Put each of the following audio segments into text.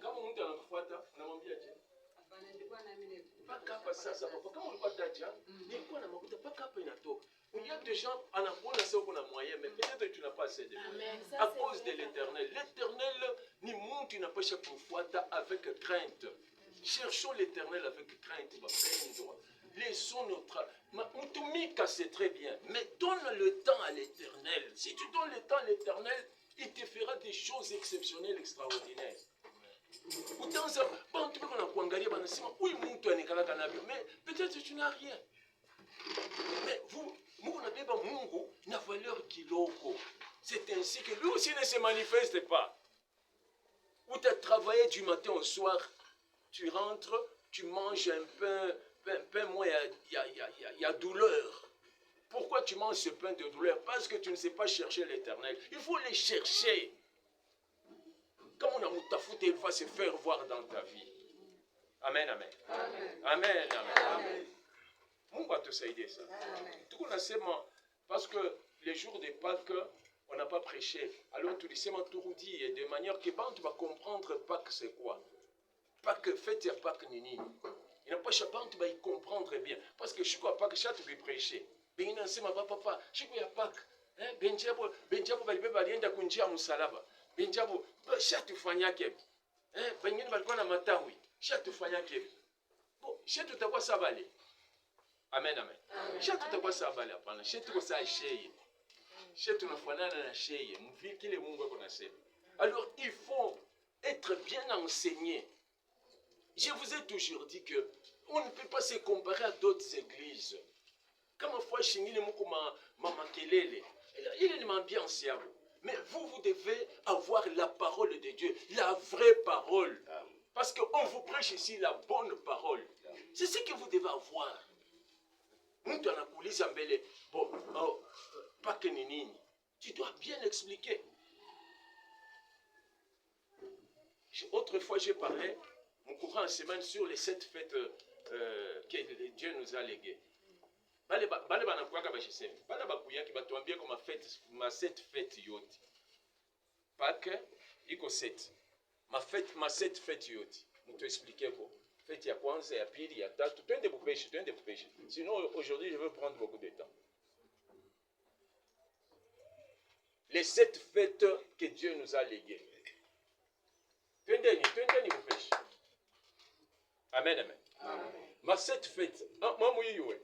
Kama mtu anakufuata unamwambia je? Hapana, nilikuwa na mimi paka hapa sasa papa, kama ulikuwa daja nilikuwa na makuta paka hapa inatoka. Il y a des gens anakuona sasa uko na moyen mais peut-être tu n'as pas assez de à cause de l'Éternel. L'Éternel ni mtu inapasha kufuata avec crainte. Cherchons l'Éternel avec crainte, bapendwa. Laissons notre Mtumika c'est très bien, mais donne le temps à l'Éternel. Si tu donnes le temps à l'Éternel, il te fera des choses exceptionnelles, extraordinaires. Utanza bantu biko na kuangalia banasema huyu mtu anikalaka navyo, mais peut-être tu n'as rien. Mais vous n'avez Mungu na valeur kiloko. C'est ainsi que lui aussi ne se manifeste pas. Où tu as travaillé du matin au soir, tu rentres, tu manges un pain moi il y a douleur. Pourquoi tu manges ce pain de douleur? Parce que tu ne sais pas chercher l'Éternel. Il faut les chercher. Quand on a moutafoute, il va se faire voir dans ta vie. Amen, amen. Amen, amen. Amen. Mungu atusaidie ça. Parce que les jours de Pâques, on n'a pas prêché. Alors tu dis Turudi de manière que tu vas comprendre Pâques c'est quoi. Pâques, fête à Pâques nini. Il n'a pas chapant, tu vas y comprendre bien. Parce que je suis quoi Pâques, tu vas prêcher. Ben il n'a pas papa, je suis à Pâques. Benjabo balibe balienda kunjia musalaba. Benjabo shatu fanyake. Bengine balikuwa na matawi. Shatu fanyake. Bon, shatu takuwa sabali. Amen, amen. Shatu takuwa sabali hapana. Shatu kwa saa sheye. Shatu nafanana na sheye. Mvile kile Mungu ako nasema. Alors, il faut être bien enseigné. Je vous ai toujours dit que on ne peut pas se comparer à d'autres églises. Comme fois Shingile Mukuma Mamakelele. Il y a une ambiance. Mais vous devez avoir la parole de Dieu, la vraie parole. Parce qu'on vous prêche ici la bonne parole. C'est ce que vous devez avoir. Tu dois bien expliquer. Autrefois, j'ai parlé, mon courant en semaine, sur les 7 fêtes que Dieu nous a léguées. Bale banakuaka bashisema bale bakuyaki batuambie kwa ma 7 fête yote Pâques iko 7 ma 7 fête yote mtu expliquer quoi fête ya kwanza ya pili ya tatu twende kupesha sinon aujourd'hui je veux prendre beaucoup de temps. Les 7 fêtes que Dieu nous a léguées twende kupesha. Amen, amen, amen. Ma 7 fêtes moi muyiwe.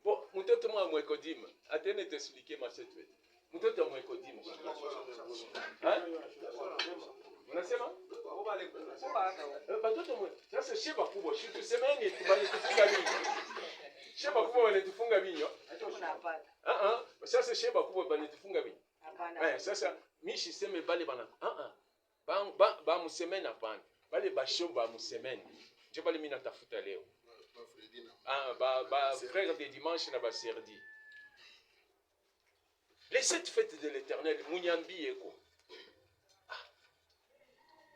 Bon, mtoto mwa mwekodima, atene t'expliquer ma cette fête. Mtoto mwa mwekodima. Hein? Unasema? Batoto mwe. Sasa sheba kubwa, shitu semeni tubali tufunga binyo. Sheba kubwa wale tufunga binyo. Sasa sheba kubwa bali tufunga binyo. Hapana. Sasa mishi seme bale bana. Ba musemeni hapana. Bale bashomba musemeni. Je bali mimi natafuta leo. Frère des dimanches n'a pas serdi. Les 7 fêtes de l'Éternel, Munyambi eko.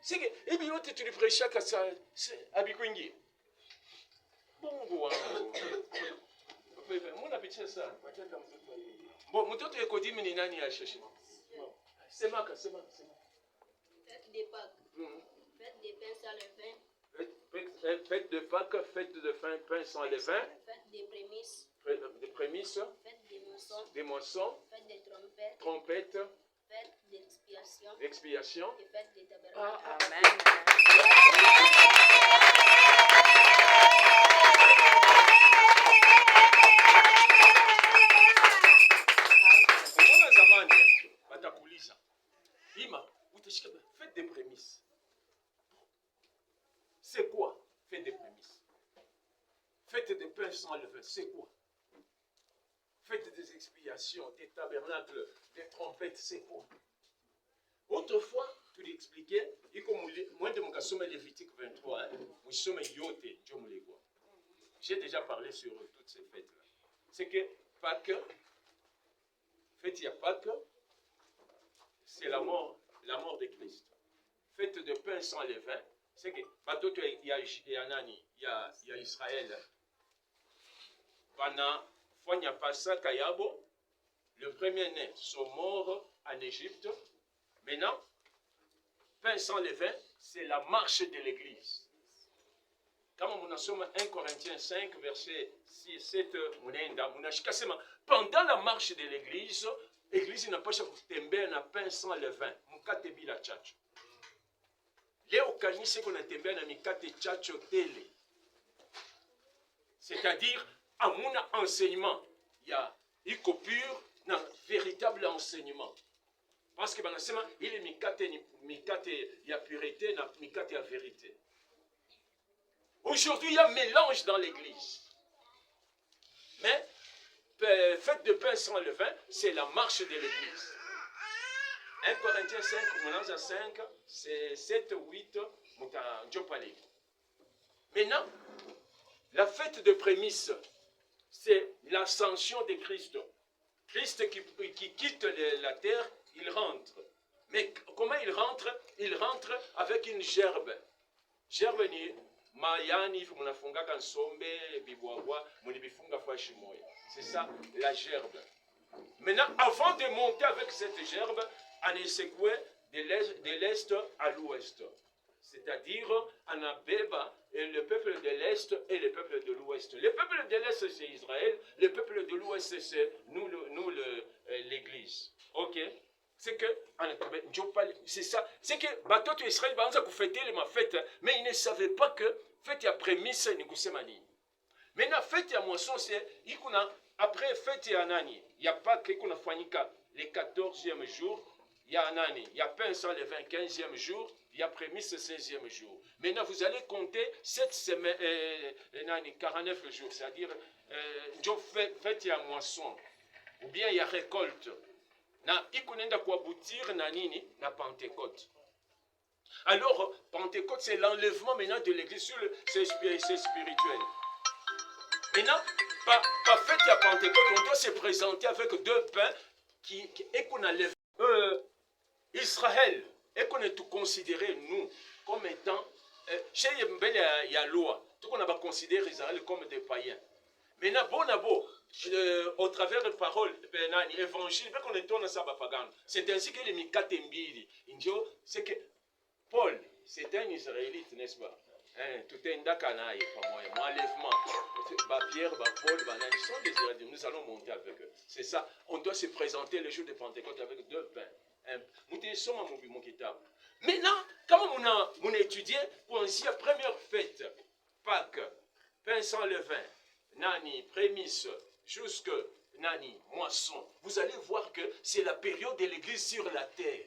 C'est que, et bien, tu lui prêches chaque ça, Abikwingi. Bongo, mon appétit, ça. Bon, mon toto eko dit, mais nani a cherché. C'est Maka. Fête des Pâques. Fête des pains sans levain. Fête de Pâques, fête de pain sans levain. Fête des prémices. Des prémices. Fête des moissons. Des moissons. Fête des trompettes. Trompettes. Fête d'expiation. Expiation. Et fête des tabernacles. Amen. Mbona zamani batakuliza. Ima, utashika fête des prémices. C'est quoi? Fête des prémices. Fête des pains sans levain, c'est quoi? Fête des expiations, des tabernacles, des trompettes, c'est quoi? Autrefois, tu l'expliquais, et comme moi de mon cas, Lévitique 23, j'ai déjà parlé sur toutes ces fêtes-là. C'est que Pâques, fête il y a Pâques, c'est la mort de Christ. Fête de pain sans levain, c'est que il y a Israël. Pendant Fonya Passa Kayabo, le premier-né sont morts en Égypte. Maintenant, pain sans levain, c'est la marche de l'église. Quand on a 1 Corinthiens 5, verset 6, 7, pendant la marche de l'église, l'église n'a pas kutembea na pain sans levain. Mukate bila chacho. Leo kanisa kuna tembea na mikate chacho tele. C'est-à-dire, amuna enseignement. Il y a iko pur, na véritable enseignement. Parce que banasema il est mikate ya pureté na mikate ya vérité. Aujourd'hui, il y a un mélange dans l'église. Mais fête de pain sans levain, c'est la marche de l'église. 1 Corinthiens 5, 5, c'est 7, 8, maintenant, la fête de prémisse, c'est l'ascension de Christ. Christ qui quitte la terre, il rentre. Mais comment il rentre? Il rentre avec une gerbe. Gerbe ni mayani, munafunga kansombe, bibwagwa, munibifunga fashi moya. C'est ça, la gerbe. Maintenant, avant de monter avec cette gerbe, on est secoué de l'est à l'ouest. C'est-à-dire, on a Béba, et le peuple de l'est et le peuple de l'ouest. Le peuple de l'est, c'est Israël. Le peuple de l'ouest, c'est nous l'église. Ok? C'est que, c'est ça. C'est que, bateau Israël, va fêter ma fête, mais ils ne savaient pas que fête à prémisse, ni kusemani. Maintenant, fête à moisson, c'est, après fête à nani, il n'y a pas que qu'on a fanika le 14e jour, il y a nani, il y a pain sans le 15e jour, il y a prémisse 16e jour. Maintenant, vous allez compter 7 semaines, 49 jours, c'est-à-dire, fête à moisson, ou bien il y a récolte. Na ikunenda kuabutir na nini na Pentecôte. Alors, Pentecôte, c'est l'enlèvement maintenant de l'église, c'est spirituel. Maintenant, par fête à Pentecôte, on doit se présenter avec 2 pains et qu'on enlève. Israël, et qu'on est tout considéré, nous, comme étant, chez il y a loi, tout qu'on a considéré Israël comme des païens. Maintenant, au travers de paroles, évangile, c'est ainsi que les Mikate Mbili, c'est que Paul, c'est un Israélite, n'est-ce pas? Tout est indakanaï, pas moi, enlèvement. Pierre, Paul, ils sont des Israélites, nous allons monter avec eux. C'est ça, on doit se présenter le jour de Pentecôte avec 2 pains. Maintenant, quand on a étudié, pour ainsi la première fête, Pâques, pain sans levain, nani, prémisse, jusque nani, moisson, vous allez voir que c'est la période de l'église sur la terre.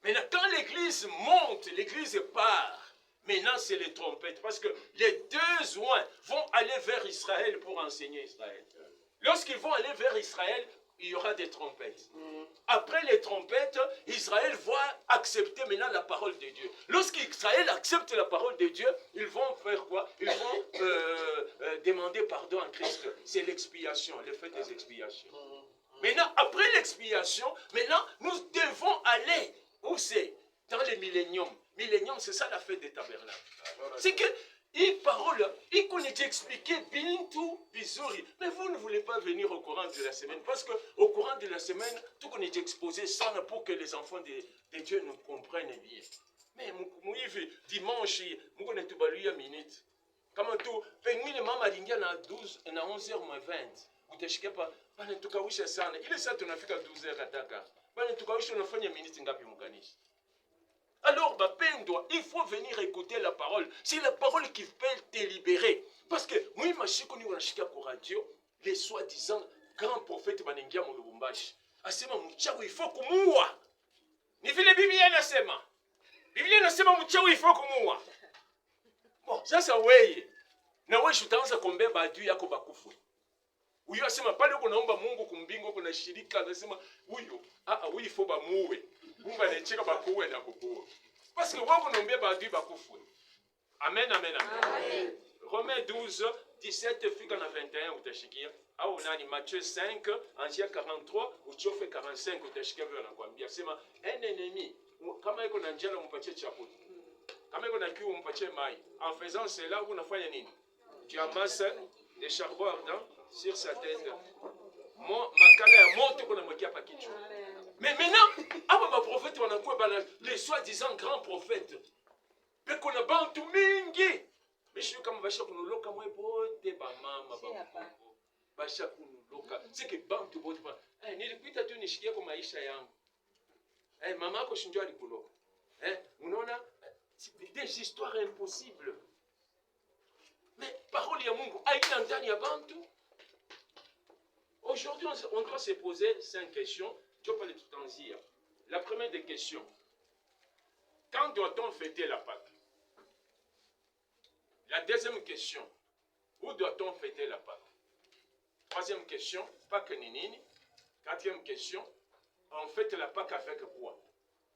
Maintenant, quand l'église monte, l'église part, maintenant c'est les trompettes, parce que les 2 oins vont aller vers Israël pour enseigner Israël. Lorsqu'ils vont aller vers Israël, il y aura des trompettes. Après les trompettes, Israël va accepter maintenant la parole de Dieu. Lorsqu'Israël accepte la parole de Dieu, ils vont faire quoi? Ils vont demander pardon à Christ. C'est l'expiation, le fait des expiations. Maintenant, après l'expiation, maintenant, nous devons aller, où c'est? Dans le millénium. Millénium, c'est ça la fête des tabernacles. C'est que, il parole, il connaît expliquer Bintou Bizuri. Mais vous ne voulez pas venir au courant de la semaine. Parce qu'au courant de la semaine, tout qu'on est exposé sans pour que les enfants de Dieu nous comprennent bien. Mais dimanche, nous connaissons tout baluya minute. Comme tout, penguin le mama ringia na 11h20. Vous t'échec pas. Bana tukawisha sana. Ile saa tunafika 12h ataka. Bana tukawisha unafanya minute ngapi mkanisa? Alors, il faut venir écouter la parole. C'est la parole qui peut te libérer. Parce que, moi, je radio, les soi-disant grands prophètes Banengia Moulubumbashi. Asema mchawi il faut kumuua. Ni vile Biblia inasema. Biblia inasema mchawi il faut kumuua. Bon, sasa wewe. Na wewe utaanza kumbeba adui yako bakufu. Huyo asema pale uko naomba Mungu kumbingo kuna shirika anasema huyo huyo il faut bamuue. Mungu anacheka bakuwe na kukuwa. Parce que wako naombea badui bakufu. Amen, amen, amen. Amen. Romains 12, 17 fika na 21 utashikia. Au nani Matthieu 5, Ancien 43, uchofe 45 utashikia vile anakuambia. Sema un ennemi, kama iko na njala mpatie chakula. Kama iko na kiu mpatie mai. En faisant cela, unafanya nini? Tu amasses des charbons ardents sur sa tête. Makala ya moto kuna mwekia pa kichwa. Mais maintenant, bantu bote nilikuita tu nishikie kwa maisha yangu. Mama yako shinjo alikuloga. Unaona des histoires impossibles. Mais parole ya Mungu haina ndani ya bantu. Aujourd'hui, on doit se poser 5 questions. Je vais parler tout en dire. La première des questions. Quand doit-on fêter la Pâque? La deuxième question. Où doit-on fêter la Pâque? Troisième question. Pâque ninini. Quatrième question. On fête la Pâque avec quoi?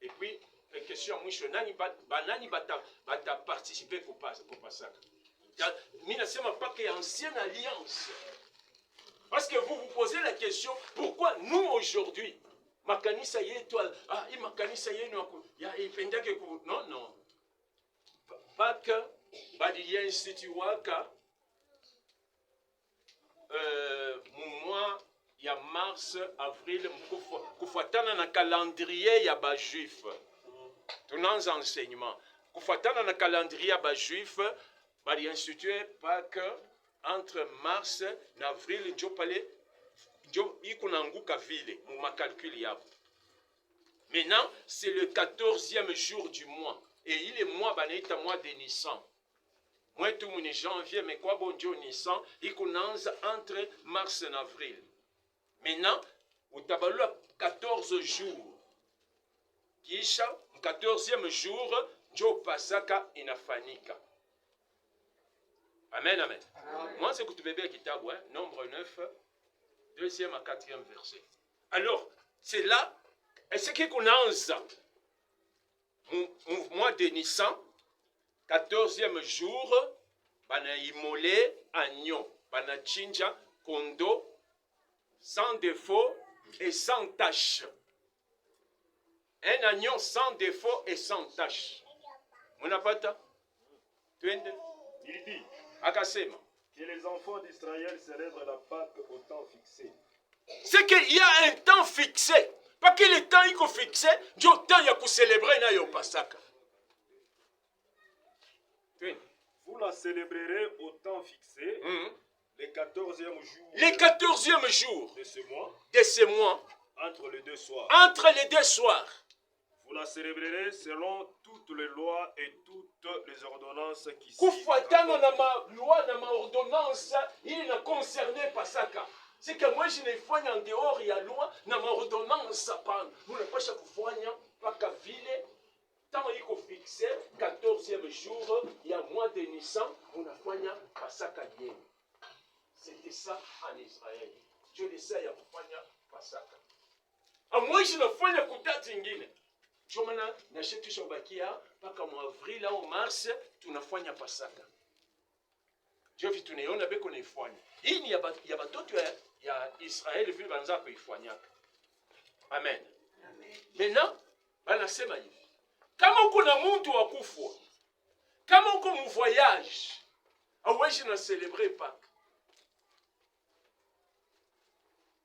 Et puis, la question à mwisho. Nani bata participer pour Pâque? Mina sema Pâque est ancienne alliance. Parce que vous vous posez la question, pourquoi nous aujourd'hui, makanisa yetu, makanisa yenu ipendake ku... Non. Pâque, badilia instituwaka, mois ya mars, avril, kufuatana na calendrier ya ba juif. Tunanza enseignement. Kufuatana na calendrier ya ba juif, badi institue Pâque, entre mars et avril, maintenant, c'est le 14e jour du mois. Et il est mois de Nissan. Moi, tout le monde janvier, mais quoi bon Dieu Nissan, il commence entre mars et avril. Maintenant, au tabalu 14 jours. Kisha, 14e jour, Joe Pasaka inafanika. Amen, amen. Moi, c'est que tu bébé kitabu, nombre 9, 2e à 4e verset. Alors, c'est là, et ce qui commence, mois de Nissan, 14e jour, bana imolé agneau, bana chinja, kondo, sans défaut et sans tache. Un agneau sans défaut et sans tache. Munapata? Il dit Akasema que les enfants d'Israël célèbrent la Pâque au temps fixé. C'est qu'il y a un temps fixé. Pas que le temps est fixé, du temps il y a pour célébrer na yo Pasaka. Vous la célébrerez au temps fixé, le 14e jour. Le 14e jour de ce mois, entre les deux soirs. Entre les deux soirs. Vous la célébrerez selon toutes les lois et toutes les ordonnances qui kufuatana na ma loi na ma ordonnance il na concerné Pasaka. C'est que moi je ne fais en dehors il y a loi na ma ordonnance pan. Nous ne pouvons pas kufanya paka vile tant il faut fixer 14e jour il y a mois de Nissan on a fanya Pasaka yenu. C'était ça en Israël. Je le sais ya kufanya Pasaka. A moi je ne fanya kutati ngine. Chomana na shetu shobakia paka mu avril au mars tunafanya Pasaka. Jovi tunaiona beko naifanya. Hii ni ya batoto ya Israeli vile banza kuifanya. Amen. Maintenant banasema hivi. Kama uko na mtu wa kufwa, kama uko mu voyage, hauwezi na célébrer Pâques.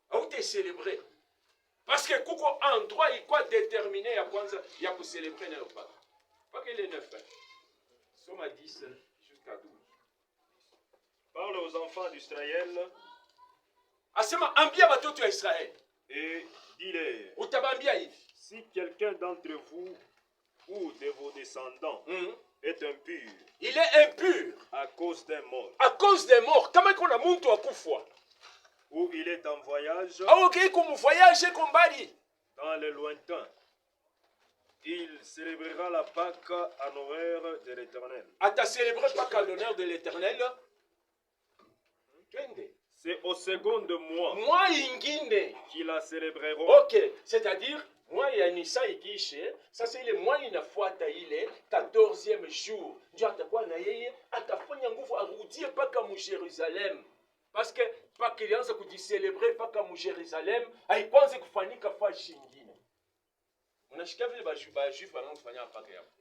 Haute célébrer. Parce que kuko endroit il quoi déterminé ya kwanza ya ku célébrer na Pâques. Pas que les 9. Somme à 10 jusqu'à 12. Parle aux enfants d'Israël. Asema ambia batoto ya Israël. Et dis-leur. Utabambia hivi. Si quelqu'un d'entre vous ou de vos descendants est impur. Il est impur. À cause d'un mort. À cause des morts. Kama iko na muntu akufwa. Ou il est en voyage. Aoke comme voyage kombali. Dans le lointain. Il célébrera la Pâque en honneur de l'Éternel. Ata célébrer Pâques à l'honneur de l'Éternel. C'est au second mois. Mois ingine. Qui la célébreront. Ok, c'est-à-dire mois ya Nisa ikishe, ça c'est le mois inafuata ile 14e jour. Ndio atakuwa na yeye atafanya nguvu arudie paka mu Jerusalem. Parce que Pâques ilianza kujicelebre paka mu Jerusalem, haikwanze kufanyika fashi nyingine. Unashika vile ba juif wanafanya Pâques hapo.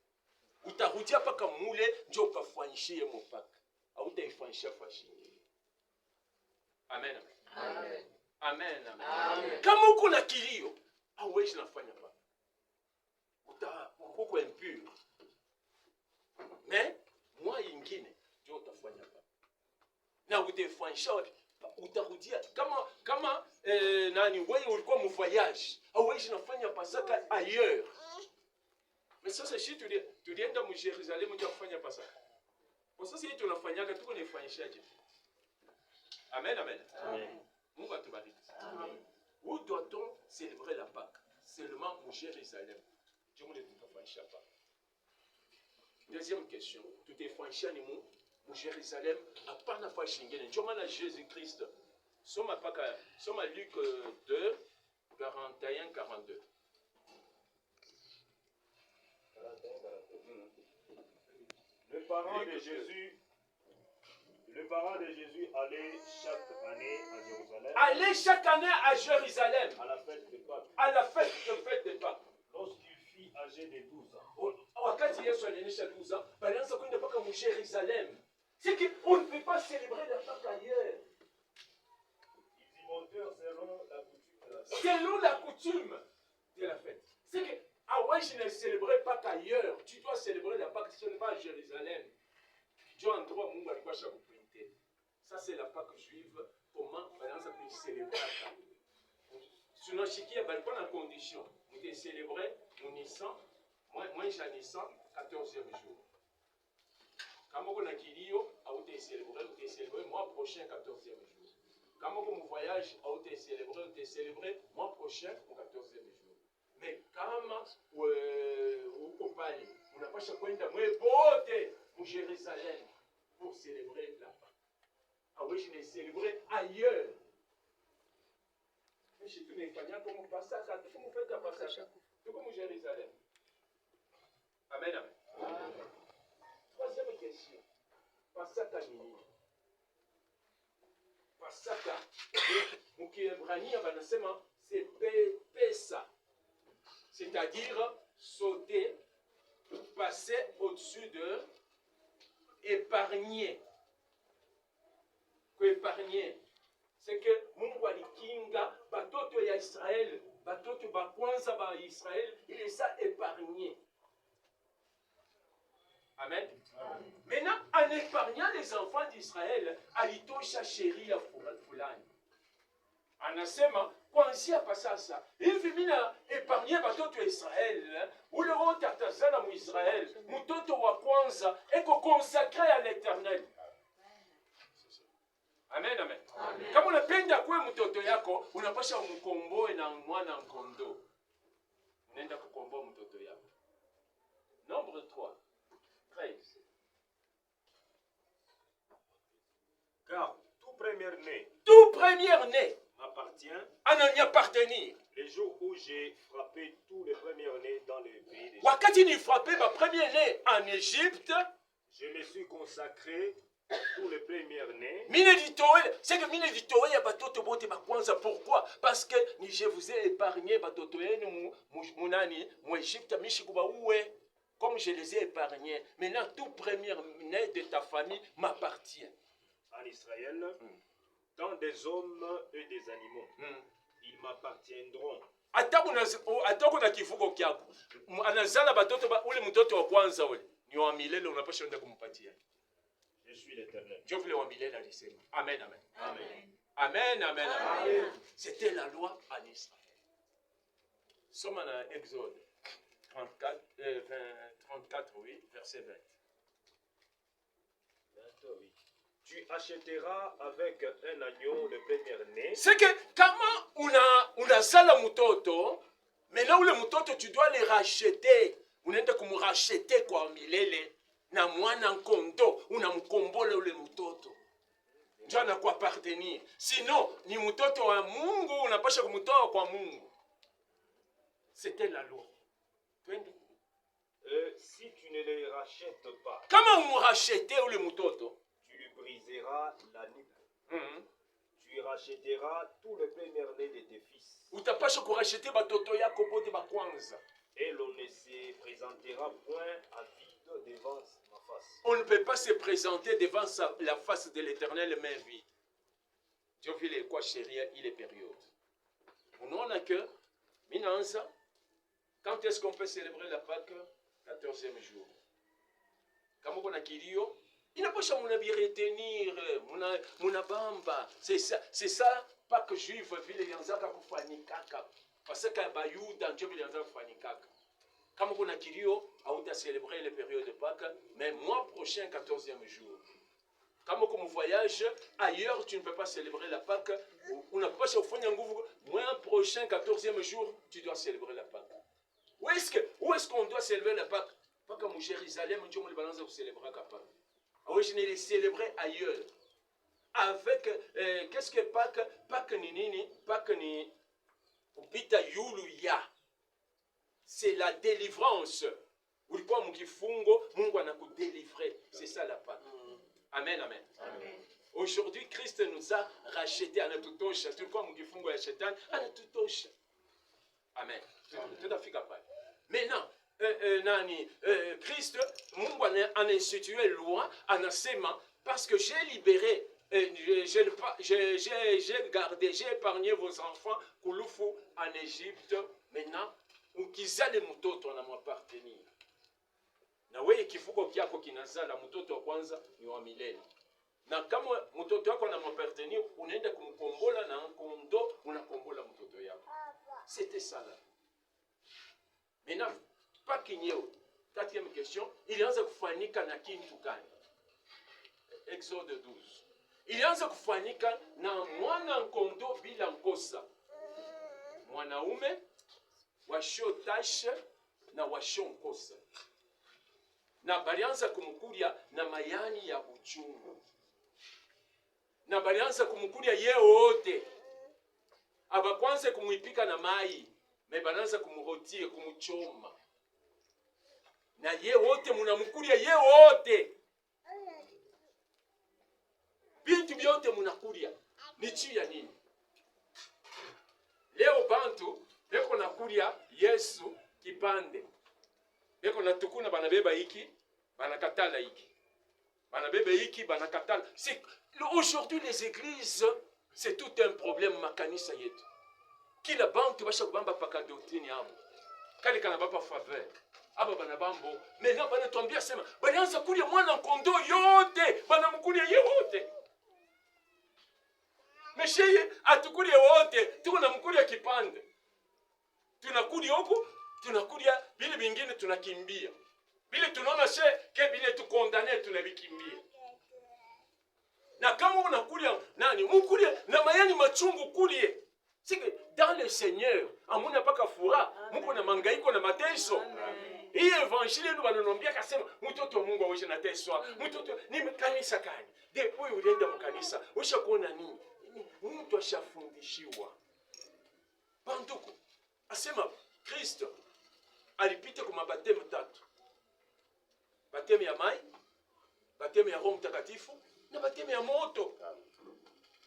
Utarudia paka mule ndio ukafanyishie mo Pâques. Hautaifanyisha fashi nyingine. Amen. Amen. Amen. Amen. Amen. Kama uko na kilio, hauwezi nafanya Pâques. Uko impur. Mais moi ingine ndio utafanya Pâques. Na utafanyisha utarudia kama nani wewe ulikuwa mvoyage au wewe unafanya Pasaka ailleurs. Mais sasa sisi tulienda mu Jerusalem ndio kufanya Pasaka. Kwa sasa hii tunafanyaga tuko naifanyishaje? Amen, amen. Amen. Mungu atubariki. Amen. Où doit-on célébrer la Pâque? Seulement au Jérusalem. Dieu ne nous fait pas. Deuxième question. Tout est franchi au Jérusalem à part la fois Schengen. Dieu m'a Jésus-Christ. Somme à Luc 2, 41, 42. Le parent de Jésus allait chaque année à Jérusalem. Allait chaque année à Jérusalem. À la fête de Pâques. À la fête de Pâques. Lorsqu'il fit âgé de 12 ans. Wakati Yesu alionyesha 12 ans, balianza kwenda mpaka mu Jérusalem. C'est qu'on ne peut pas célébrer la Pâque ailleurs. Ils y montèrent selon la coutume de la fête. C'est que ouais, je ne célébrais pas qu'ailleurs. Tu dois célébrer la Pâque, ce n'est pas à Jérusalem. Dieu en droit, Mungu alikuwa shakuprinter. Ça c'est la Pâque juive. Comment balianza kuicélébrer la Pâque. Tunashikia balikuwa na condition. Nous célébrer mon Nissan, moi j'ai Nissan 14e jour. Kama kuna kilio, au célébrer mois prochain 14e jour. Kama kuna voyage, au célébrer mois prochain 14e jour. Mais kama uko pale, unapasha kwenda mwebote mu Jérusalem pour célébrer la Pâque. Ah oui, je l'ai célébré ailleurs. Mais je ne pas comme Pasaka, tout comme fête à Pasaka, tout comme Jérusalem. Amen, amen. Amen. Troisième question. Pasaka nini? Pasaka, mukiebrania banasema c'est Pesa. C'est-à-dire sauter, passer au-dessus de, épargner. Épargner. C'est que Mungu alikinga batoto ya Israël, batoto ba kwanza ba Israël, il les a épargnés. Amen. Amen. Maintenant, en épargnant les enfants d'Israël, alitosha sheria fulani. Anasema kuanzia pa sasa hivi mina épargner batoto ya Israël, ule wote atazala mu Israël, mtoto wa kwanza eko consacré à l'Éternel. Amen, amen. Amen. Kama unapenda kuwe mtoto yako, unapasha umkomboe na mwana mkondo. Unaenda kukomboa mtoto yako. Nombre 3. 13. Car tout premier-né m'appartient à m'y appartenir. Les jours où j'ai frappé tous les premiers-nés dans le pays d'Égypte. Wakati ni frappé ma premier-né en Égypte, je me suis consacré pour les premiers-nés. C'est que mine ditoe ya batoto bote bakwanza. Pourquoi? Parce que je vous ai épargné batoto yenu munani mu Égypte mishikuba uwe comme je les ai épargnés. Maintenant tout premier-né de ta famille m'appartient. En Israël, tant des hommes et des animaux, ils m'appartiendront. Atako na kifuko kyako. Anazala batoto ule mtoto wa kwanza ule. Ni wa milele unapaswa enda kumpatia. Je suis l'Éternel. Dieu voulait wa milele alisema. Amen, amen. Amen. Amen, amen, amen. Amen. C'était la loi en Israël. Somme en Exode 34, oui, verset 20. Oui. Tu achèteras avec un agneau le premier-né. C'est que comment una sala mutoto, mais là où le mutoto tu dois les racheter. Unaenda kumracheter kwa milele na mwana nkondo unamkombola ule mutoto. Ndio anakuappartenir. Sinon ni mutoto wa Mungu unapasha kumtoa kwa Mungu. C'était la loi. Si tu ne les rachètes pas, kama umracheter ule mutoto, tu lui briseras la nuque. Tu racheteras tout le premier-né de tes fils. Utapasha kuracheter batoto yako bote ba kwanza. Et l'on ne se présentera point à vide devant ma face. On ne peut pas se présenter devant la face de l'Éternel main vide. Dieu vile kwa sheria ile période. Unaona que minaanza, quand est-ce qu'on peut célébrer la Pâque? 14e jour. Kama kuna kilio, inapasha munabiretenir, munabamba. C'est ça Pâques juive vile ilianzaka kufanyikaka. Parce que bayuda ndio vile ilianzaka kufanyikaka. Kama kuna kilio, hauta célébrer les périodes de Pâques, mais mois prochain, 14e jour. Kama comme voyage, ailleurs tu ne peux pas célébrer la Pâques. On n'a pas kufanya nguvu, mois prochain, 14e jour, tu dois célébrer la Pâques. Où est-ce qu'on doit célébrer la Pâques? Pas comme Jérusalem, Dieu m'a dit que célébrer la Pâques. Oui, je l'ai célébré ailleurs. Avec, qu'est-ce que Pâques? Pâques ni nini? Pâques ni upita yulu ya. C'est la délivrance. Ulikuwa mkifungo, Mungu anakudélivrer. C'est ça la Pâques. Amen, amen. Amen. Aujourd'hui, Christ nous a rachetés à notre touche. Tulikuwa mkifungo ya shetani, anatutosha. Amen. Tutafika pale. Maintenant, Christ, Mungu a institué loi, anasema, parce que j'ai libéré, j'ai gardé, j'ai épargné vos enfants, kulufu en Égypte, maintenant, ukizale mtoto anamwapartenir. Na wewe kifuko kyako kinazala mtoto wa kwanza ni wa milele. Na kama mtoto wako anamwapartenir, unaenda kumkombola na kondo unakombola mtoto yako. C'était ça là. Maintenant, pas kinyeo. Quatrième question, ilianza kufanyika na kintu gani? Exode 12. Ilianza kufanyika na mwana nkondo bila nkosa. Mwanaume washo tashe na washo nkosa. Na balianza kumkulia na mayani ya uchungu. Na balianza kumkulia ye wote. Abakwanze kumuipika na mai. Mebananza kumuhotie, kumuchoma. Na ye wote munamukulia ye wote. Bintu byote munakulia. Ni juu ya nini? Leo bantu beko nakulia Yesu kipande. Beko natukuna banabeba hiki, banakatala hiki. Banabeba hiki, banakatala. Aujourd'hui les églises, c'est tout un problème makanisa yetu. Kila bantu basha kubamba paka doctrine yabo. Kali kana baba faveur. Aba banabambo. Maintenant banatuambia sema, balianza kulia mwana kondo yote, banamkulia yote. Mesheye atukulia wote, tuko namkulia kipande. Tunakulia huko, tunakulia bile vingine tunakimbia. Bile tunaona ke bile tu condamné tunabikimbia. Na kama unakulia nani? Mukulia na mayani machungu kulie. C'est que dans le Seigneur, amuna paka fura, muko na mangaiko na mateso. Hii evangile ndio bananombia kasema mtoto wa Mungu awe na teso. Mtoto ni kanisa kani? De wewe ulienda mkanisa, ushakuona nini? Mtu ashafundishiwa. Banduku asema Kristo alipita kwa mabatemu tatu. Batemu ya mai, batemu ya Roho Mtakatifu na batemu ya moto.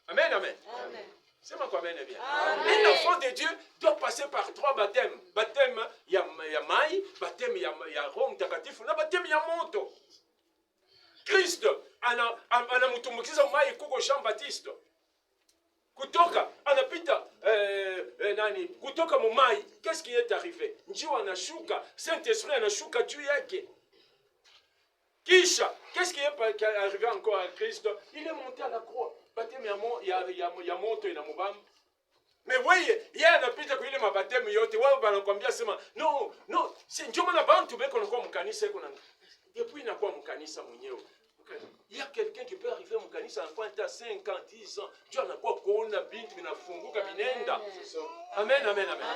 Amen, amen. Amen. C'est moi quand même bien. Un enfant de Dieu doit passer par 3 baptêmes. Baptême ya mai, baptême ya Roho Mtakatifu na baptême ya moto. Kristo anamutumbukiza mai kuko Jean Baptiste. Kutoka anapita kutoka mumai, qu'est-ce qui est arrivé? Njiwa anashuka, Saint-Esprit anashuka juu yake. Kisha, qu'est-ce qui est arrivé encore à Christ? Il est monté à la croix. Baptême ya moto ina mubamba. Mais wewe, yeye anapita kwa ile mabatemu yote, wao banakwambia sema, no, si njoo na bantu beko nakuwa mkanisa iko na. Depuis inakuwa mkanisa mwenyewe. Il y a quelqu'un qui peut arriver au kanisa à 5 ans, 10 ans. Dieu n'a pas kona bintu binafunguka binenda. Amen, amen, amen.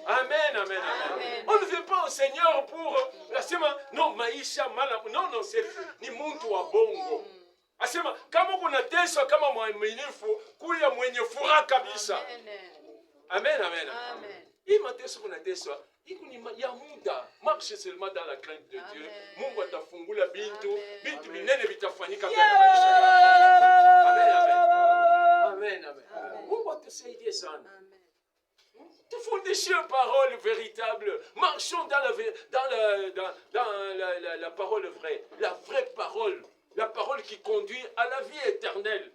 Amen, amen, amen. On ne vient pas au Seigneur pour la sema non maisha mala. Non, c'est ni muntu wa bongo. Asema kama kuna teso kama mwaminifu kuya mwenye furaha kabisa. Amen, amen. Amen. Hii mateso kuna teso iko ni ya muda. Marche seulement dans la crainte de Dieu. Mungu atafungula bintu binene vitafanyika kwa maisha yako. Amen, amen. Amen, amen. Mungu atusaidie sana. Tufundishe parole véritable. Marchons dans la parole vraie, la vraie parole. La parole qui conduit à la vie éternelle.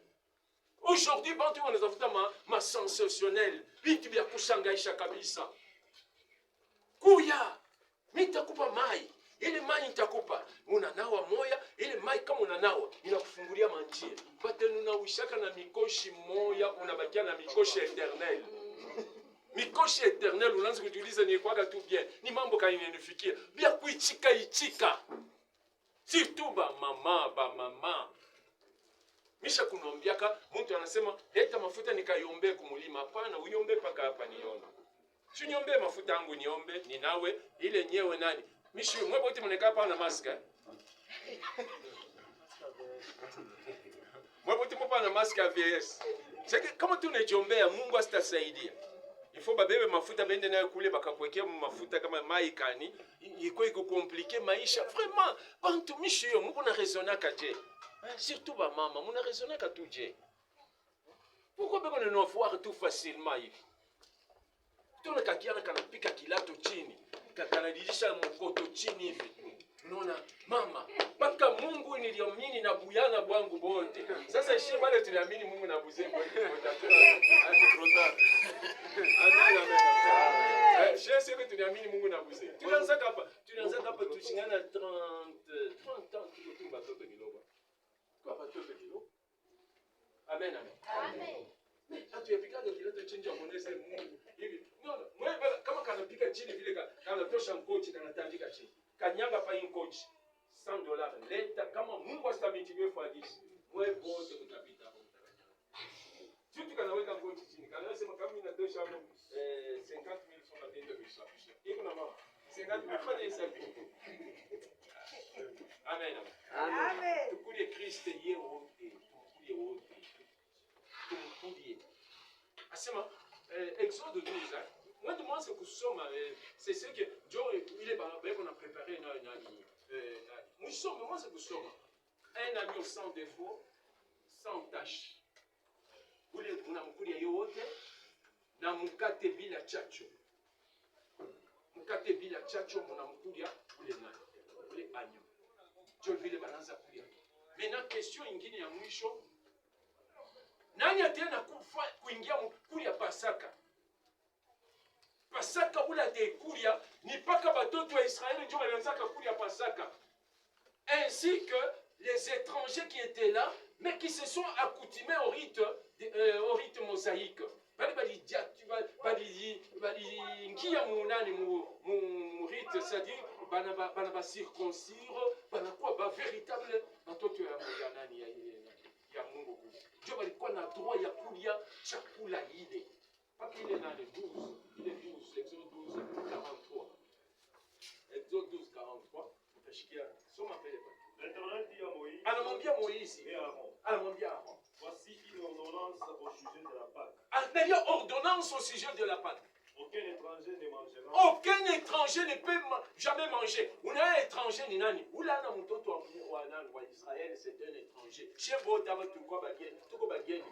Aujourd'hui, bantu wanazafuta ma sensationnel. Vitu vya kushangaisha kabisa. Kuya, mitakupa mai. ile mai nitakupa. Unanawa moya, ile mai kama unanawa inakufungulia manjia. Bate unawishaka na mikoshi moya, unabakia na mikoshi eternel. Mikoshi eternel unaanza kujiuliza ni kwaga tu bien. Ni mambo kaninifikia. Bia kuichika ichika. Surtout ba mama. Misha kunombiaka, mtu anasema, leta mafuta nikayombe kumulima. Hapana, uyombe paka hapa niona. Si niombe mafuta yangu niombe, ninawe, ile nyewe nani. Mishi, mwe bote mneka hapa na maska. Mwe bote mpa na maska VS. Kama tunajiombea, Mungu asitasaidia. Ifo babebe mafuta bende nayo kule bakakwekea mafuta kama maikani. Iko komplike maisha. Vraiment, bantu mishi yo, Mungu na raisonnaka je. Surtout ba mama, Mungu na raisonnaka tu je. Pourquoi beko ne voir tout facilement hivi? Tuna kakiana kanapika kilato chini. Kanadilisha mkoto chini hivi. Unaona mama, mpaka Mungu niliamini na buyana bwangu bote. Sasa ishi bale tuliamini Mungu na buzembo hivi. Shese que tuliamini Mungu na buzembo. Tulianza hapa tushingana 30 ans tuko batoto kidogo. Kwa batoto kidogo. Amen. Hatuyapika kilato chini ya kuonesha Mungu. Hivi. No. Mwe kama kanapika chini vile kanatosha mkochi kanatandika chini. Kanyaga pa inkochi $100 leta kama Mungu asitabitiwe kwa 10. Mwe bote mtapita hapo mtakanya. Sisi kanaweka mkochi chini. Kanasema kama inatosha hapo 50,000 sona tende bisha. Iko na mama. 50,000 fanya hesabu. Amen. Tukulie Kristo yeye wote. Tukulie. Asema Exode 12, moi de moi c'est kusoma, c'est ce que Dieu il est barabé qu'on a préparé nous sommes moi c'est kusoma un agneau sans défaut, sans tache. Ule unamkulia yote na mkate bila chacho. Mkate bila chacho mnamkulia ule nani? Ule agneau. Dieu vile balanza kulia. Maintenant question ingine ya mwisho. Nani atena kuingia kulia Pasaka? Pasaka ula te kulia ni paka batoto wa Israël ndio walianzaka kulia Pasaka. Ainsi que les étrangers qui étaient là mais qui se sont accoutumés au rite mosaïque. Bali ngia munani mu rite, c'est-à-dire bana circoncire, bana quoi ba véritable batoto ya nani ya Mungu. Dieu walikuwa na droit ya kulia chakula ile. Paka ile nani 12, ile 12, Exode 12 43. Exode 12 43, utashikia soma pale pale. L'Éternel dit à Moïse, anamwambia Moïse et Aaron, anamwambia Aaron, voici une ordonnance au sujet de la Pâque. Angalia ordonnance au sujet de la Pâque. Aucun étranger ne mangera. Aucun étranger ne peut jamais manger. Una étranger ni nani? Ulana mtoto wa nani wa Israël, c'est un étranger. Chebo taba tukwa bageni, tuko bageni.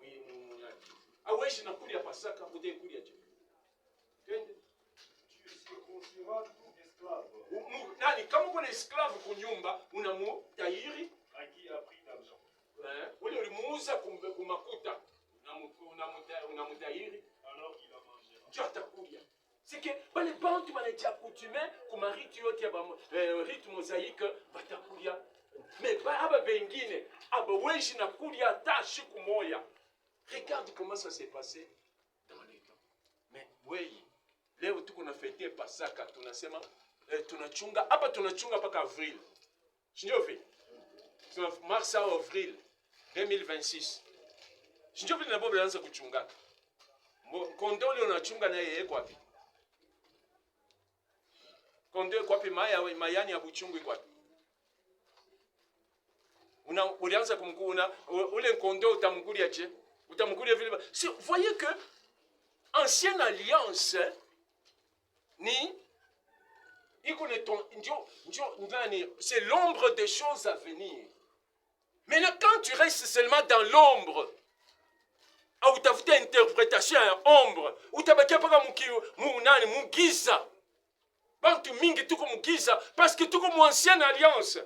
Oui, nani. Aweshi na kulia Pasaka, ute kulia je. Twende. Tu circonciras tout esclave. Nani kama uko na esclave kunyumba, unamu tairi À qui a pris d'argent. Ule ulimuuza kumakuta. Unamutairi. Alors il a mangé. Dieu atakulia. C'est que bale bantu banaji accoutumé kuma rite yote ya rite mosaïque batakulia. Mais aba bengine aba wengi na kulia ta siku moya. Regarde comment ça s'est passé dans les temps. Mais oui, leo tuko na fete Pasaka tunasema tunachunga hapa tunachunga mpaka avril. Sio vile. Mars à avril 2026. Sio vile na bobo anaanza kuchunga. Kondo leo unachunga na yeye kwapi? Kondo kwapi mayani ya buchungu kwapi? Ulianza kumkuna ule kondo utamkulia je? Utamkulia vile. Si voyez que ancienne alliance ni c'est l'ombre des choses à venir. Maintenant quand tu restes seulement dans l'ombre, au utafuta interpretation ya ombre, utabakia paka munani mugiza. Bantu mingi tuko mugiza parce que tuko mu ancienne alliance.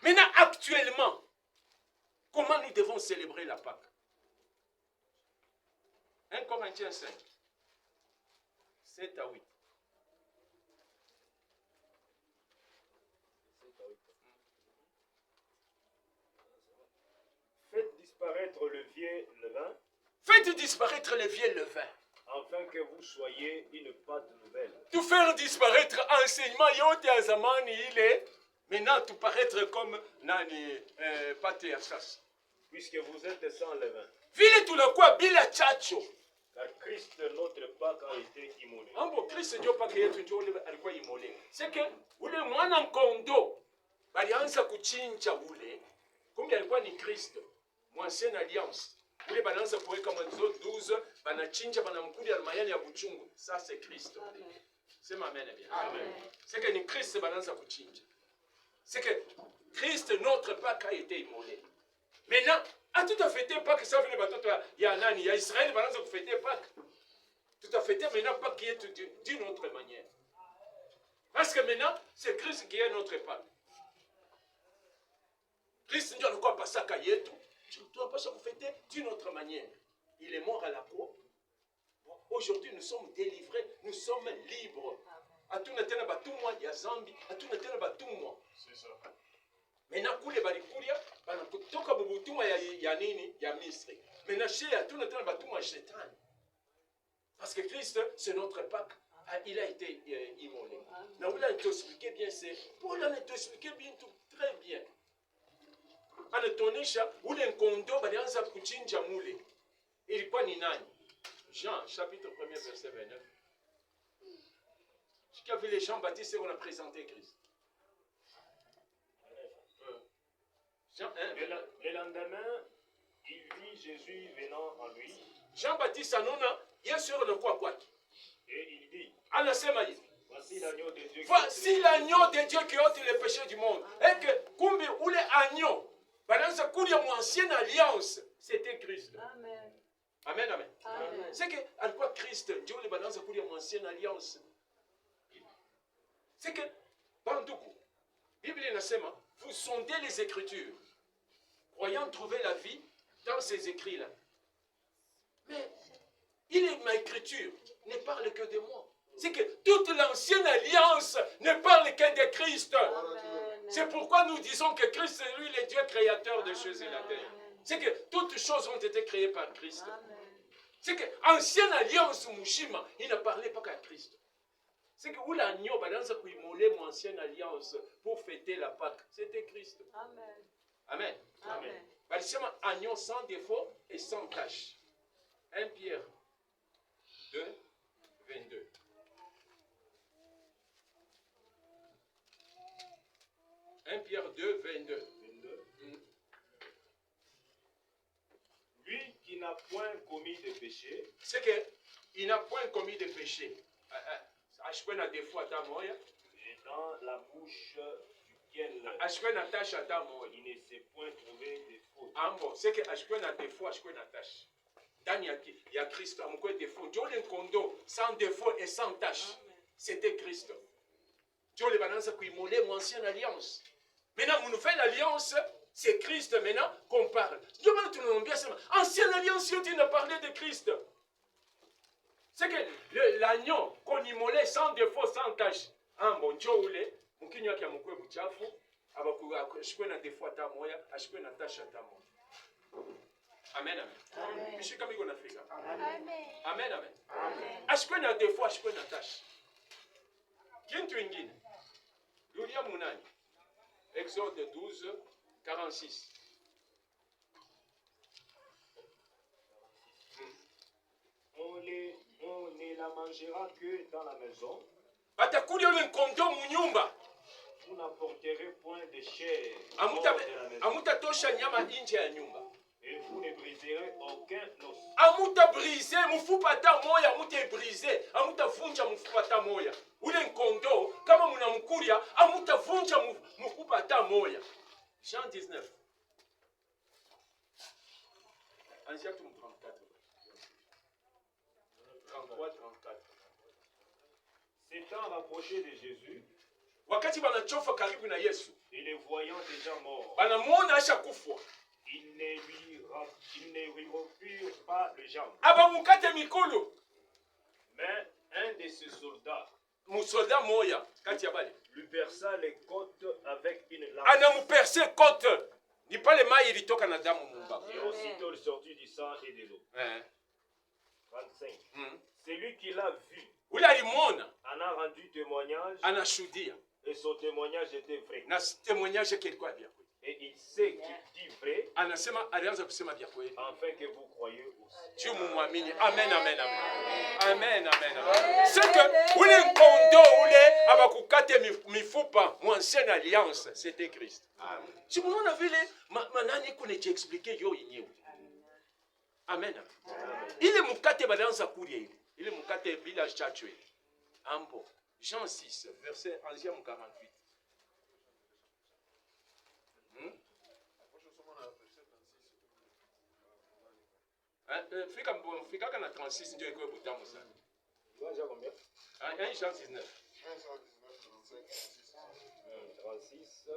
Maintenant actuellement, comment nous devons célébrer la Pâque? 1 Corinthiens 5, 7 à 8. disparaître le vieux levain, faites disparaître le vieux levain. afin que vous soyez une pâte nouvelle. Tu faire disparaître enseignement yote ya zamani ile, maintenant tu paraître comme nani pate ya sasa. Puisque vous êtes sans levain. Vile tunakuwa bila chacho. Car Christ, notre Pâque, a été immolé. Ambo Kristo ndio paka yetu ndio ule alikuwa imole. Seke ule mwana mkondo balianza kuchinja ule. Kumbe alikuwa ni Kristo. Mwancienne alliance. Ule banaanza kuweka mwanzo 12 banachinja banamkulia mayani ya buchungu. Ça c'est Kristo. Sema amen bien. Amen. Seke ni Kristo banaanza kuchinja. Seke Christ notre Pâque a été immolé. Maintenant, à tout à fait Pâques, ça veut dire il y a nani, il y a Israël, balance vous fêter Pâques. Tout à fait maintenant Pâques qui est d'une autre manière. Parce que maintenant, c'est Christ qui est notre Pâques. Christ ne doit pas ça yetu. Tu ne dois pas vous fêter d'une autre manière. Il est mort à la croix. Aujourd'hui, nous sommes délivrés, nous sommes libres. À tout le temps, il y a Zambie, à tout le temps, c'est ça. Maintenant, kule balikulia banakutoka bubutuma ya nini ya Misri. Maintenant, chez hatuna tena batuma shetani. Parce que Christ, c'est notre Pâque. Il a été immolé. Na ula nitoexpliquer bien c'est Paul a nitoexpliquer bien tout très bien. Anatonesha ule nkondo balianza kuchinja mule. Ilikuwa ni nani? Jean chapitre 1 verset 29. Jusqu'à vu les Jean-Baptiste on a présenté Christ. Le lendemain, il vit Jésus venant en lui. Jean-Baptiste anona Yesu le quoi. Et il dit, anasema hivi, voici l'agneau de Dieu. Voici l'agneau de Dieu qui ôte les péchés du monde. Et que kumbi ule agneau balanza kulia mu ancienne alliance, c'était Christ. Amen. Amen, amen. Amen. C'est que alikuwa Christ ndio ule balanza kulia mu ancienne alliance. C'est que banduku Bible inasema vous sondez les Écritures, croyant trouver la vie dans ces écrits-là. Mais ma écriture ne parle que de moi. C'est que toute l'ancienne alliance ne parle que de Christ. C'est pourquoi nous disons que Christ est lui le Dieu créateur des choses et la terre. C'est que toutes choses ont été créées par Christ. C'est que l'ancienne alliance Mushima, il ne parlait pas qu'à Christ. C'est que où l'agneau balance pour immoler mon ancienne alliance pour fêter la Pâque, c'était Christ. Amen. Amen. Amen. Balissement agneau sans défaut et sans tache. 1 Pierre 2, 22. Pierre 2, 22. Lui qui n'a point commis de péché. C'est qu'il n'a point commis de péché. Et dans la bouche duquel il ne s'est point trouvé de faute. C'est que défaut, dans il y a Christ, défaut. Dieu le condo sans défaut et sans tâche. C'était Christ. Dieu le balance qui immolait mon ancienne alliance. Maintenant, mon nouvelle alliance, c'est Christ maintenant qu'on parle. Dieu va nous bien ancienne alliance, Dieu ne parlait de Christ. C'est que l'agneau qu'on immolait sans défaut, sans tâche. Bon Dieu oule, mon kinywa kia mkwe buchafu, ashikwe na défaut ata moya, ashikwe na tâche ata moya. Amen, amen. Mishi kama iko nafika. Amen. Amen, amen. Ashikwe na défaut, ashikwe na tâche. Kintu ingine. Luria munani. Exode 12, 46. On ne la mangera que dans la maison. Vous n'apporterez point de chair hors de la maison. Et vous ne briserez aucun os. Amuta brisé, mufupata moya, amuta brisé, amuta vunja mufupata moya. Ule nkondo, kama munamkuria, amuta vunja mufupata moya. Jean 19. Ansiatum 34. 33, 34. S'étant rapproché de Jésus, wakati banachofa karibu na Yesu, et le voyant déjà mort, banamuona asha kufwa, il ne lui rompirent pas le jambe. Abamukate mikolo. Mais un de ses soldats, musoldat moya kati ya bale, lui perça les côtes avec une lance. Anamuperce côte Ni pale mai ilitoka na damu mumbavu. Et aussitôt il sortit du sang et de l'eau. 35. Celui qui l'a vu Ule alimwona en a rendu témoignage anashuhudia et son témoignage était vrai. na témoignage kilikuwa vya kweli. Et il sait qu'il dit vrai Anasema alianza kusema vya kweli. afin que vous croyez aussi. Dieu mumwamini. Amen, amen, amen. Amen, amen, amen. C'est que ule nkondo ule abakukate mifupa mu ancienne alliance, c'était Christ. Si munaona vile manani kuna expliquer yo yenyewe. Amen. Ile mukate balianza kulia ile. Ile mukate bila chachu ile. Ambo. Jean 6 verset 11 à 48. Fika na 36 ndio iko butamu sana. Déjà combien? Jean 19. 36.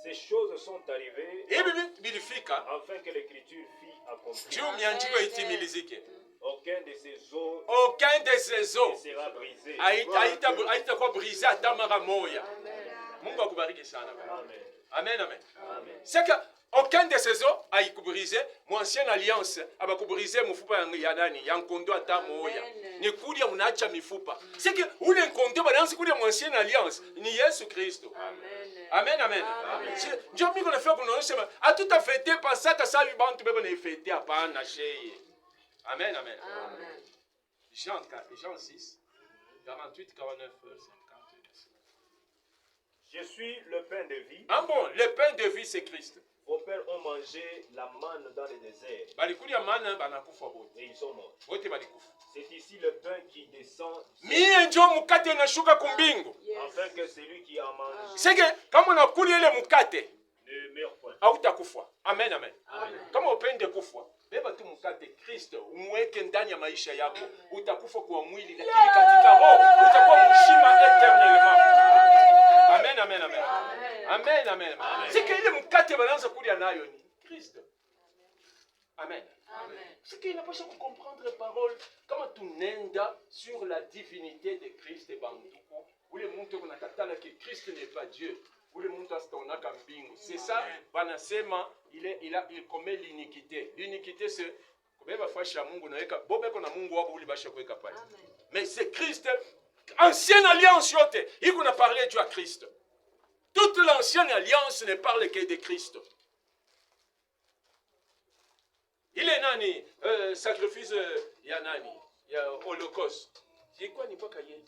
Ces choses sont arrivées afin que l'écriture fût accomplie. Aucun de ces os ne sera brisé. Haitakuwa brisé hata mara moja. Mungu akubariki sana. Amen, amen. C'est que aucun de ces os haikubrisé, mon ancienne alliance abakubrisé mufupa ya nani ya nkondo hata moja. Ni kulia unaacha mifupa. C'est que ule nkondo balance kulia mon ancienne alliance ni Yesu Kristo. Amen, amen. Ndio mimi kuna fika kunaonyesha hatutafete Pasaka sabi bantu bebo na ifete hapana sheye. Amen, amen. Jean 6 48 49 50. Je suis le pain de vie. Ah bon, le pain de vie c'est Christ. Vos pères ont mangé la manne dans le désert. Balikulia manne banakufa bote. Et ils sont morts. Bote balikufa. C'est ici le pain qui descend. Mie njo mukate nashuka kumbingu. Afin que celui qui en mange. C'est que kama unakuli ile mukate ne meurt point. Hautakufa. Amen, amen. Kama upende kufa, beba tu mukate Kristo umweke ndani ya maisha yako. Utakufa kwa mwili lakini katika roho utakuwa mzima eternellement. Amen, amen, amen. Amen, amen, amen. C'est que ile mukate banaanza kulia nayo ni Kristo. Amen. C'est qu'il n'a pas besoin de comprendre les paroles. Comme tu n'endas sur la divinité de Christ et Banduko, où le monde que Christ n'est pas Dieu, où le monde c'est ça, Banasema, il commet l'iniquité. L'iniquité, c'est mais c'est Christ, ancienne alliance, il a parlé Dieu à Christ. Toute l'ancienne alliance ne parle que de Christ. Il est nani, sacrifice ya nani, ya holocauste. C'est quoi n'est pas cahier?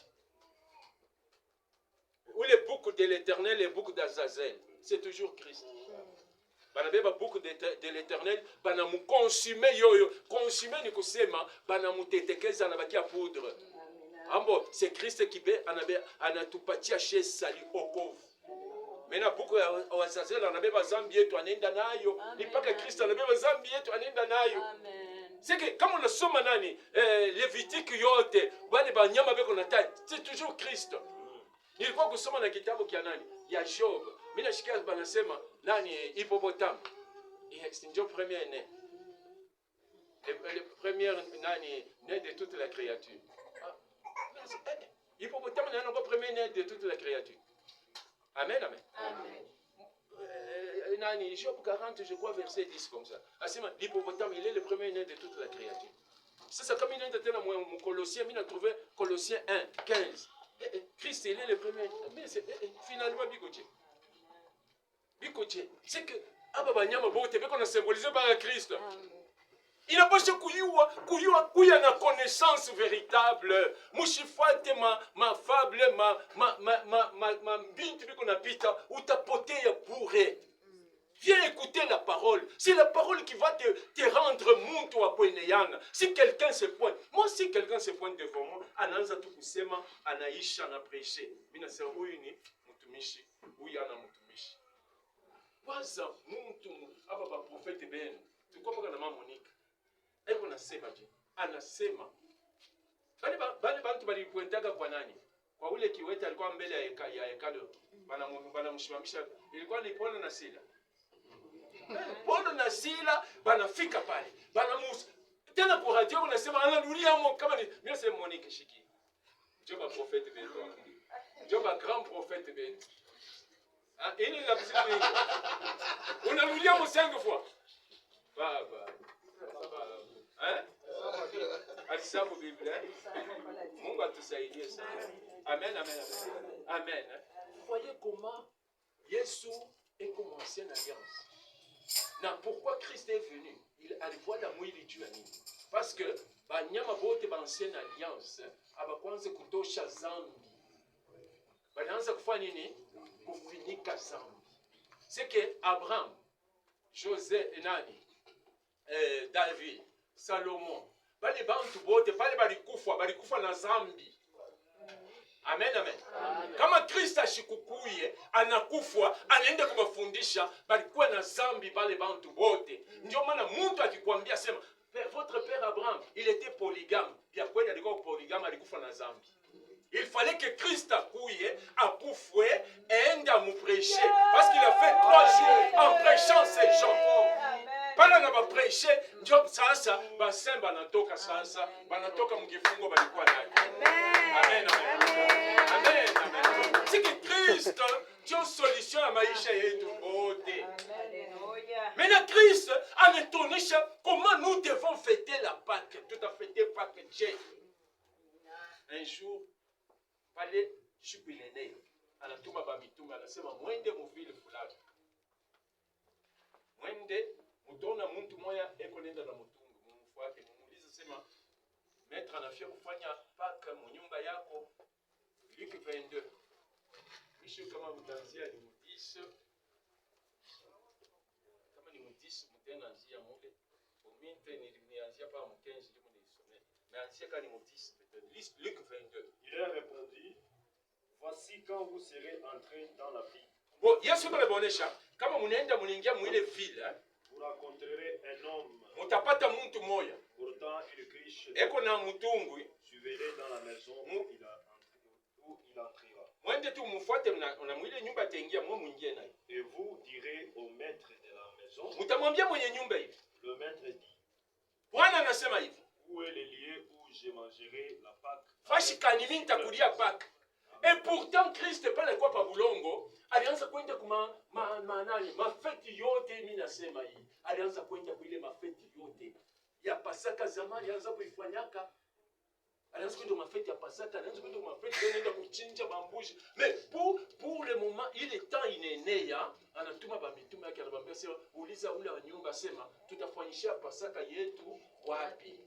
Ou les boucs de l'éternel, les boucs d'Azazel. C'est toujours Christ. Banabeba boucs de l'éternel, banamu consumer yoyo, consumer ni kusema, banamu tetekeza na bakia poudre. Ambo, c'est Christ qui be anatupatia chez sali okovu. Maintenant beaucoup Azazel anabeba zambi yetu anenda nayo, ni paka Kristo anabeba zambi yetu anenda nayo. C'est que comme on a soma nani Lévitique yote, wale banyama beko na tai, c'est toujours Christ. Nilikuwa kusoma na kitabu kia nani? Ya Job. Mimi nashikia banasema nani hippopotame. C'est ndio premier né. Le premier nani né de toute la créature. Hippopotame n'est pas premier né de toute la créature. Amen, amen. Nani, Job 40, je crois, verset 10 comme ça. L'hippopotame, il est le premier né de toute la créature. C'est ça, comme il est dans mon Colossiens, il a trouvé Colossiens 1, 15. Christ, il est le premier. Mais finalement, Bikoche. C'est que, Ababanyama Bote, qu'on a symbolisé par Christ. Il n'a pas ce kuyua na connaissance véritable. Mushifate ma fable, ma bintu biko na pita, ou ta poté ya bourré. Viens écouter la parole. C'est la parole qui va te rendre muntu wa kweneyana. Si quelqu'un se pointe, moi si quelqu'un se pointe devant moi, anaanza tu kusema, anaisha na prêcher. Mina se huyu ni mtumishi, huyu ana mtumishi. Waza muntu aba ba prophète ben. Tukopa kana mama Monica. Eko nasema je, anasema bali bantu balipointaga kwa nani? Kwa ule kiwete alikuwa mbele ya hekalu, banamshimamisha, ilikuwa ni Paulo na Sila. Paulo na Sila banafika pale, banamusa tena kwa radio unasema haleluya mo kama ni mimi nasema Monique Shiki. Joba prophète ben toi. Joba grand prophète ben. Ah, ini inafsiri nini? Unarudia mu 5 fois. Baba. Alisabu Biblia. Mungu atusaidie sana. Amen, amen, amen. Amen. Vous voyez comment Jésus est comme ancienne alliance. Na pourquoi Christ est venu? Il alikuwa na mwili juu ya nini? Parce que banyama bote ba ancienne alliance abakwanza kutosha zambi. Banaanza kufanya nini? Kufinika zambi. C'est que Abraham, José, nani? David, Salomon, bali bantu bote pale balikufa na zambi. Amen, amen. Kama Kristo ashikukuye anakufa anaenda kubafundisha balikuwa na zambi bale bantu bote. Ndio maana mtu akikwambia sema votre père Abraham, il était polygame. Bien kweli alikuwa polygame, alikufa na zambi. Il fallait que Christ akuye, akufwe, ende à nous prêcher. Parce qu'il a fait 3 jours en prêchant ces gens. Pala na ba prêcher, ndio sasa basemba banatoka sasa, banatoka mkifungo balikuwa nayo. Amen, amen. Amen, amen. C'est que Christ ndio solution ya maisha yetu bote. Maintenant Christ anatuonyesha comment nous devons fêter la Pâque. Tout à fêter Pâque Dieu. Un jour pale shubilene anatuma ba mitume anasema mwende muvile fulani. Mwende mutaona mtu moya eko nenda na mutungu mumfuate mumuulize sema maître anafia kufanya Pâque mu nyumba yako. Luc 22. Misho kama mtanzia ni mudisi. Kama ni mudisi mtena anzia mule. Uminte nianzia pa mkenzi ndio mnisomee. Mais anzia kani mudisi peut-être. Luc 22. Il leur répondit, voici quand vous serez entrés dans la ville. Bon, Yesu anabonesha kama munaenda munaingia mwile ville, vous rencontrerez un homme mutapata muntu moya portant une criche. eko na mutungwi. Suivez-le dans la maison où il entrera. Mwende tu mfuate na mwile nyumba ataingia mwe mwingie naye. Et vous direz au maître de la maison. Mutamwambia mwenye nyumba hivi. Le maître dit, Bwana anasema hivi. où est le lieu où je mangerai la Pâque? Fashi kanimi nitakulia Pâque. Et pourtant Christ pale kwa pa bulongo alianza kwenda kuma mafeti yote mimi nasema hii. Alianza kwenda kwa ile mafeti yote ya Pasaka zamani alianza kuifanyaka. Alianza kwenda mafeti ya Pasaka, alianza kwenda mafeti anaenda kuchinja bambushi. Mais pour le moment il est temps inenea anatuma ba mitume yake anabambia sema uliza ule wa nyumba sema tutafanyishia Pasaka yetu wapi?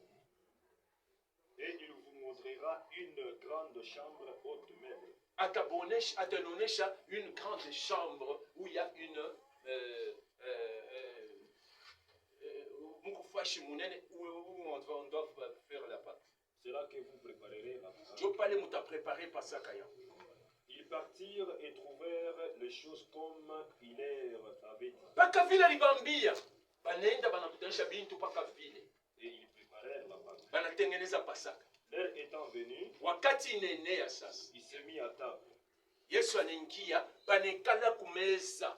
Et il vous montrera une grande chambre haute meuble. Atanonesha une grande chambre où il y a une où on doit faire la pâte. C'est là que vous préparerez la Pâque. Je parle muta préparer Pasaka. Ils partirent et trouvèrent les choses comme il leur avait dit. Paka vile libambia. Banaenda banakutanisha bintu paka vile. Et ils préparèrent la Pâque. Banatengeneza Pasaka. L'heure étant venue, wakati inenea sasa, il se mit à table. Yesu anaingia, banekala kumeza.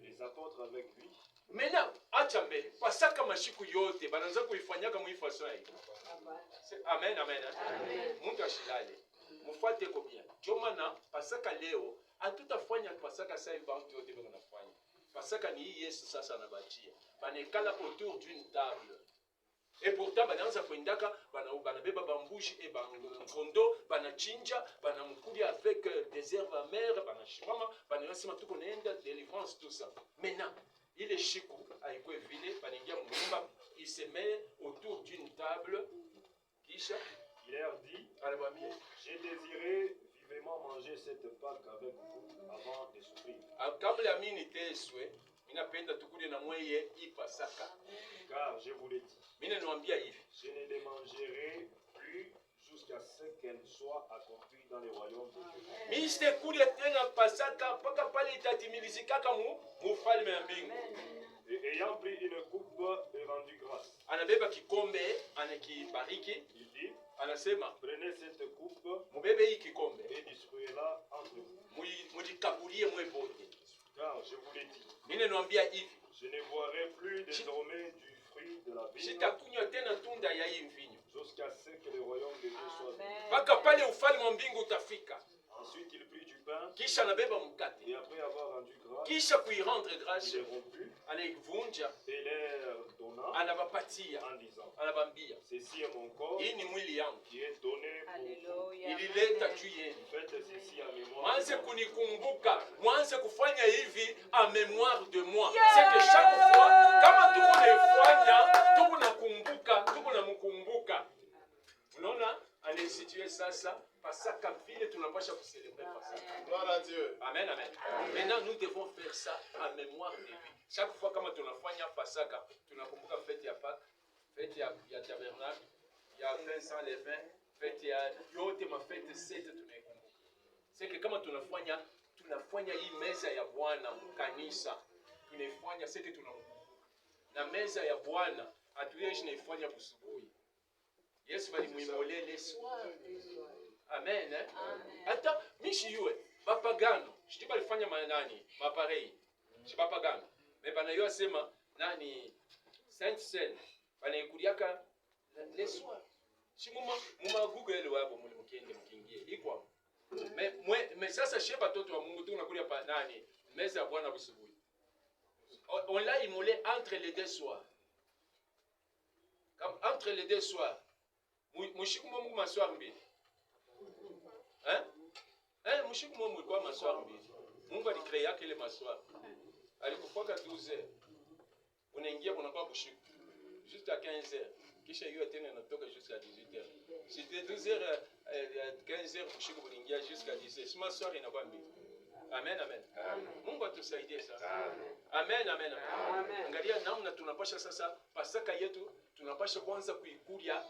Les apôtres avec lui. Mena acha mbele, Pasaka mashiku yote banaanza kuifanyaka muifaso hii. Amen, amen. Mungu ashilale. Mufuate ko bien. Jomana Pasaka leo hatutafanya Pasaka sasa hivi watu wote wanafanya. Pasaka ni hii Yesu sasa anabachia. Banekala autour d'une table. Et pourtant banaanza kwendaka banabeba bambushi et bankondo banachinja banamkulia avec des herbes amères banashimama banasema tuko naenda délivrance tout ça. Maintenant il est chiku aiko vile baningia mnyumba il se met autour d'une table kisha il leur dit j'ai désiré vivement manger cette Pâque avec vous avant de souffrir. Kabla mimi niteswe ninapenda tukule na mweye hii Pasaka. Car je vous l'ai dit. Mimi naambia hivi. Je ne les mangerai plus jusqu'à ce qu'elles soient accomplies dans le royaume de Dieu. Mimi sitakula tena Pasaka mpaka pale itatimilizikaka mufalme wa mbingu. Et ayant pris une coupe et rendu grâce. Anabeba kikombe anakibariki. Il dit anasema prenez cette coupe mubebe hii kikombe et distribuez-la entre vous. Mujikabulie mwe bote. Car je vous l'ai dit. Mimi naambia hivi. Je ne boirai plus désormais du fruit de la vigne. Sitakunywa tena tunda ya hii mvinyo. Jusqu'à ce que le royaume de Dieu soit venu. Mpaka pale ufalme wa mbingu utafika. Ensuite il prit du pain. pain. Kisha anabeba mkate. Et après avoir rendu grâce, Kisha kuirendre grâce. il est rompu. Anaivunja. Et leur donna Anawapatia. en disant, Anabambia. ceci est mon corps Hii ni mwili yangu. qui est donné pour vous. Ilileta juu yenu. Faites ceci en mémoire. Mwanze kunikumbuka, mwanze kufanya hivi en mémoire de moi. C'est que chaque fois kama tuko naifanya, tuko nakumbuka, tuko namkumbuka. Unaona, anaisitue sasa Pasaka vile tunapasha kucélébrer Pasaka. Gloire à Dieu. Amen, amen. Maintenant nous devons faire ça en mémoire de lui. Chaque fois kama tunafanya Pasaka, tunakumbuka fête ya Pâques, fête ya Tabernacle, ya pain sans levain, fête ya yote mafete sete tunaikumbuka. C'est que kama tunafanya hii meza ya Bwana kanisa, tunaifanya sete tunamkumbuka. Na meza ya Bwana hatuyeshi naifanya kusubuhi. Yesu balimuimolea le soir. Amen. Hata mishi yue bapagano, shiti balifanya manani, maparei. Shi bapagano. Mais bana yo asema nani Saint Seine banaikuliaka le soir. Shi muma Google wabo muli mukende mkingie. Iko. Mais sasa shie batoto wa Mungu tunakulia pa nani? Meza ya Bwana busubuhi. On l'a immolé entre les deux soirs. Comme entre les deux soirs. Mushiku Mungu maswari mbili. Mushiku Mungu kwa maswari mbili. Mungu alikrea kile maswari. Alikufaka 12h. Unaingia unakuwa bushiku. Juste à 15h. Kisha hiyo tena inatoka jusqu'à 18h. C'était 12h 15h bushiku unaingia jusqu'à 10h. Si maswari inakuwa mbili. Amen, amen. Mungu atusaidie sana. Amen, amen, amen. Angalia namna tunapasha sasa Pasaka yetu tunapasha kwanza kuikulia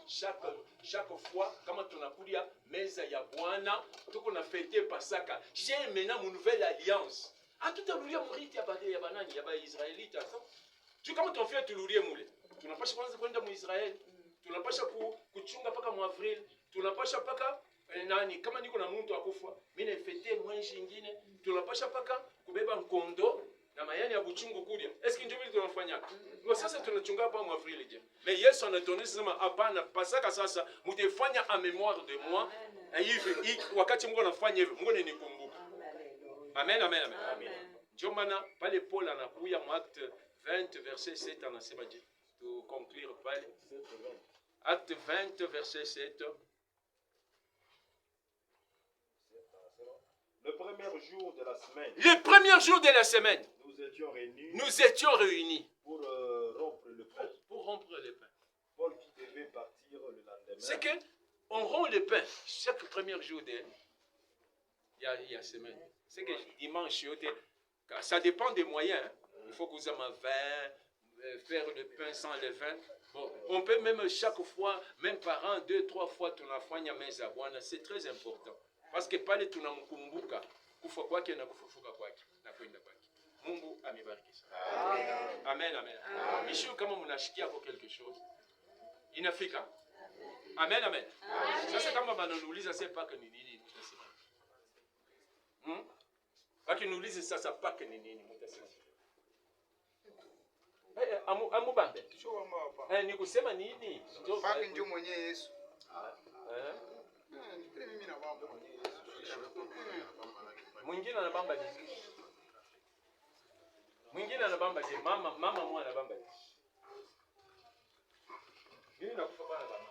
chaque fois kama tunakulia meza ya Bwana tuko na fêter Pasaka. J'ai maintenant une nouvelle alliance. Hatutarudia muriti ya banani ya Israelita. Tu kama tunafia tulurie mule. Tunapasha kwanza kwenda mu Israeli. Tunapasha kuchunga paka mu Avril. Tunapasha paka nani kama niko na mtu akufa mimi naifete mwanji nyingine tunapasha paka kubeba nkondo na mayani ya buchungu kulia. Eski ndio vile tunafanya? Kwa sasa tunachunga hapa mu Avril je. Mais Yesu anatuonesha sema hapana Pasaka sasa mtafanya en mémoire de moi. Hivi wakati Mungu anafanya hivyo Mungu ananikumbuka. Amen, amen, amen. Amen. Ndio maana pale Paul anakuya mu Acte 20 verset 7 anasema je. Tu conclure pale. Acte 20 verset 7. Le premier jour de la semaine. Le premier jour de la semaine. Nous étions réunis. Pour rompre le pain. Pour rompre le pain. Paul qui devait partir le lendemain. C'est que on rompt le pain chaque premier jour de la semaine. C'est que dimanche, ça dépend des moyens. Hein. Il faut que vous ayez un vin, faire le pain sans le vin. Bon, on peut même chaque fois, même par an, 2-3 fois, tunafanya meza Bwana. C'est très important. Parce que pale tunamkumbuka kufa kwake na kufufuka kwake na kwenda kwake. Mungu amebariki sana. Amen, amen. Mishu kama mnashikia kwa quelque chose. Inafika. Amen, amen. Sasa kama bananiuliza sasa paka ni nini mtasema? Bakiniuliza sasa paka ni nini mtasema? Amubambe. Ni kusema nini? Paka ndio mwenye Yesu. Mimi na baba. Mwingine anabamba nini? Mwingine anabamba je? Mama mwa anabamba nini? Mimi nakufa bana baba.